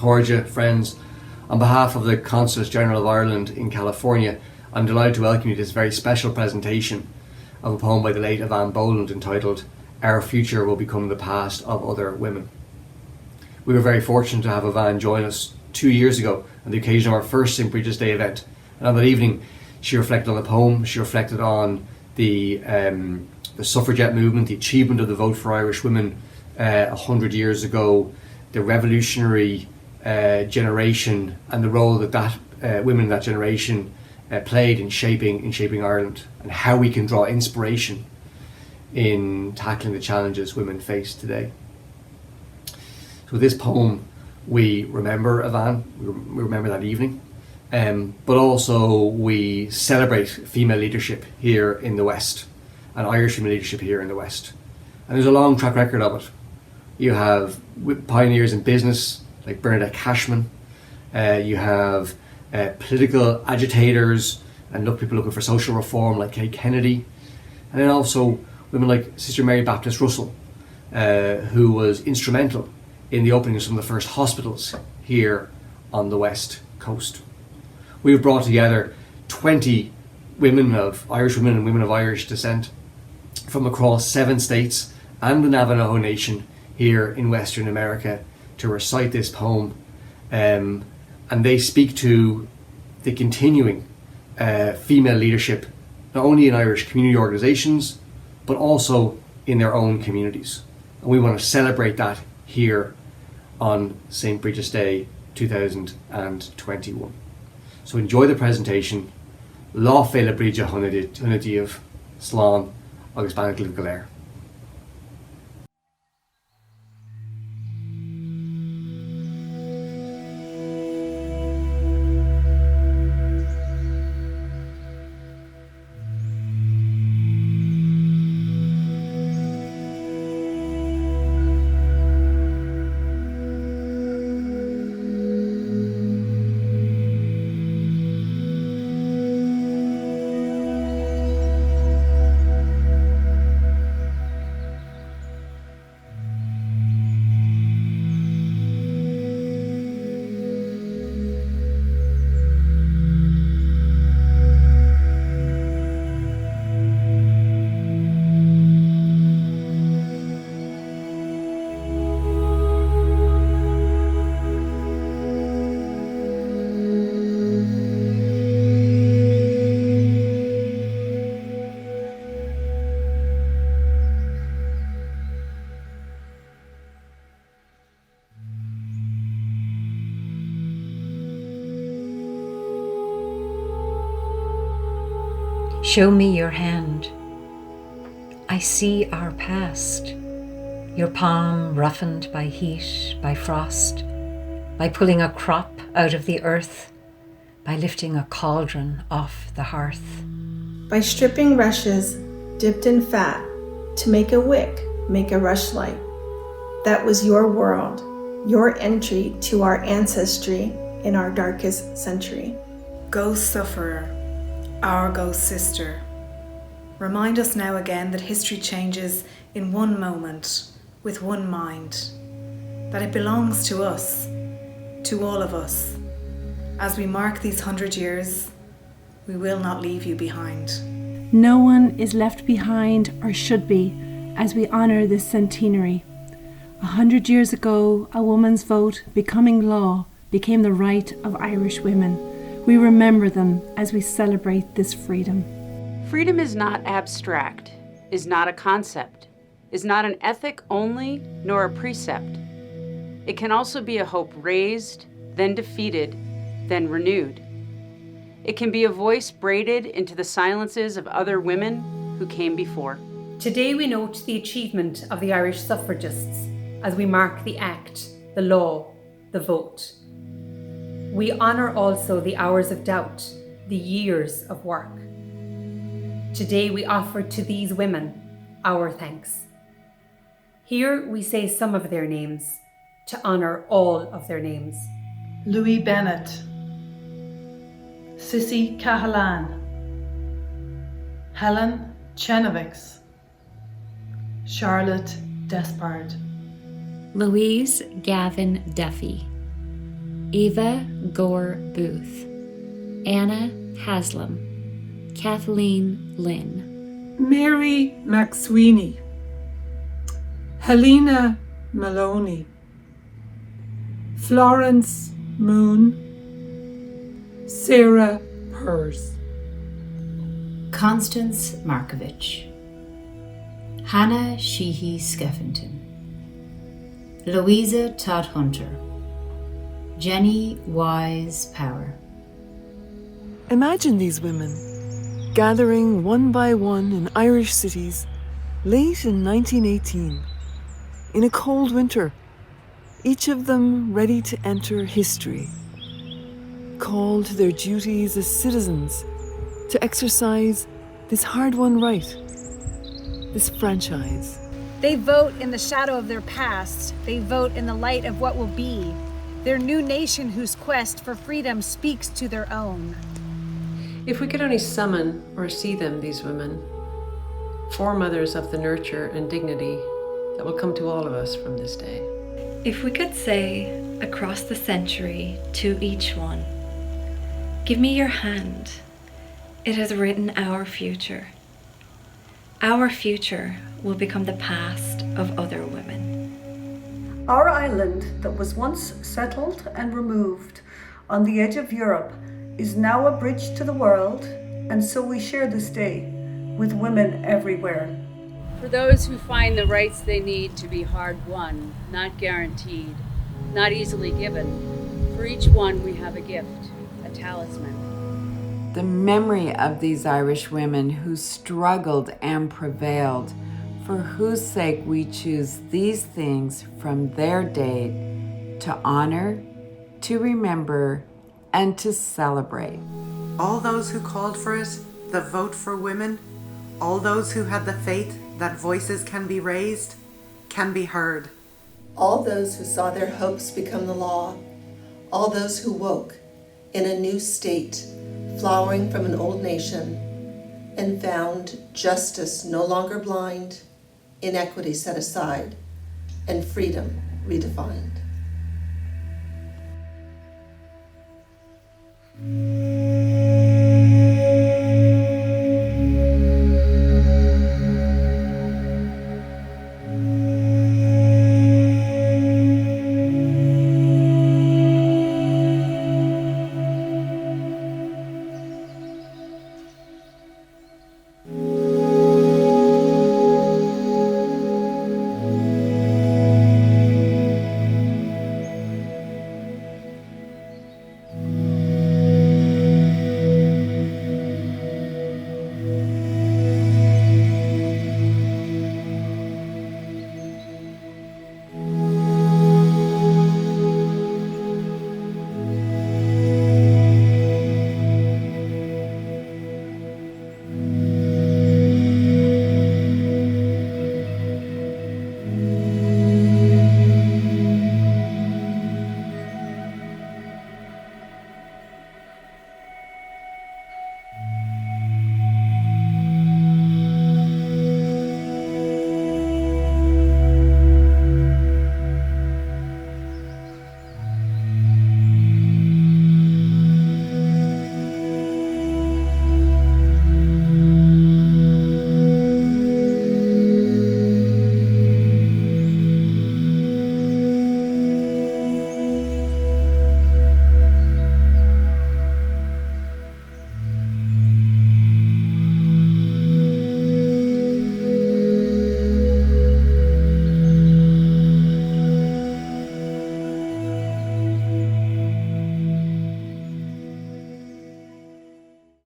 Horja, friends, on behalf of the Consulate General of Ireland in California, I'm delighted to welcome you to this very special presentation of a poem by the late Eavan Boland entitled Our Future Will Become the Past of Other Women. We were very fortunate to have Eavan join us 2 years ago on the occasion of our first St Brigid's Day event, and on that evening she reflected on the poem, she reflected on the suffragette movement, the achievement of the vote for Irish women 100 years ago, the revolutionary generation and the role that women in that generation played in shaping Ireland, and how we can draw inspiration in tackling the challenges women face today. So with this poem we remember Eavan, we remember that evening, but also we celebrate female leadership here in the West, and Irish female leadership here in the West. And there's a long track record of it. You have pioneers in business like Bernadette Cashman, you have political agitators and people looking for social reform like Kay Kennedy, and then also women like Sister Mary Baptist Russell, who was instrumental in the opening of some of the first hospitals here on the West Coast. We've brought together 20 Irish women and women of Irish descent from across 7 states and the Navajo Nation here in Western America to recite this poem, and they speak to the continuing female leadership not only in Irish community organisations but also in their own communities, and we want to celebrate that here on St Brigid's Day 2021. So enjoy the presentation. Lá féile Brigide huna díobh, slán agus bannacht libh go léir. Show me your hand. I see our past, your palm roughened by heat, by frost, by pulling a crop out of the earth, by lifting a cauldron off the hearth. By stripping rushes dipped in fat to make a wick, make a rushlight. That was your world, your entry to our ancestry in our darkest century. Ghost sufferer, our ghost sister, remind us now again that history changes in one moment, with one mind, that it belongs to us, to all of us. As we mark these 100 years, we will not leave you behind. No one is left behind, or should be, as we honour this centenary. 100 years ago, a woman's vote, becoming law, became the right of Irish women. We remember them as we celebrate this freedom. Freedom is not abstract, is not a concept, is not an ethic only, nor a precept. It can also be a hope raised, then defeated, then renewed. It can be a voice braided into the silences of other women who came before. Today we note the achievement of the Irish suffragists as we mark the act, the law, the vote. We honour also the hours of doubt, the years of work. Today we offer to these women our thanks. Here we say some of their names to honour all of their names. Louis Bennett, Sissy Cahalan, Helen Chenovics, Charlotte Despard, Louise Gavin Duffy, Eva Gore Booth, Anna Haslam, Kathleen Lynn, Mary McSweeney, Helena Maloney, Florence Moon, Sarah Purse, Constance Markovich, Hannah Sheehy Skeffington, Louisa Todd Hunter, Jenny Wise Power. Imagine these women gathering one by one in Irish cities late in 1918, in a cold winter, each of them ready to enter history, called to their duties as citizens to exercise this hard-won right, this franchise. They vote in the shadow of their past. They vote in the light of what will be. Their new nation whose quest for freedom speaks to their own. If we could only summon or see them, these women, foremothers of the nurture and dignity that will come to all of us from this day. If we could say across the century to each one, give me your hand. It has written our future. Our future will become the past of other women. Our island that was once settled and removed on the edge of Europe is now a bridge to the world, and so we share this day with women everywhere. For those who find the rights they need to be hard won, not guaranteed, not easily given, for each one we have a gift, a talisman. The memory of these Irish women who struggled and prevailed, for whose sake we choose these things from their date to honor, to remember, and to celebrate. All those who called for it, the vote for women, all those who had the faith that voices can be raised, can be heard. All those who saw their hopes become the law, all those who woke in a new state, flowering from an old nation, and found justice no longer blind, inequity set aside, and freedom redefined.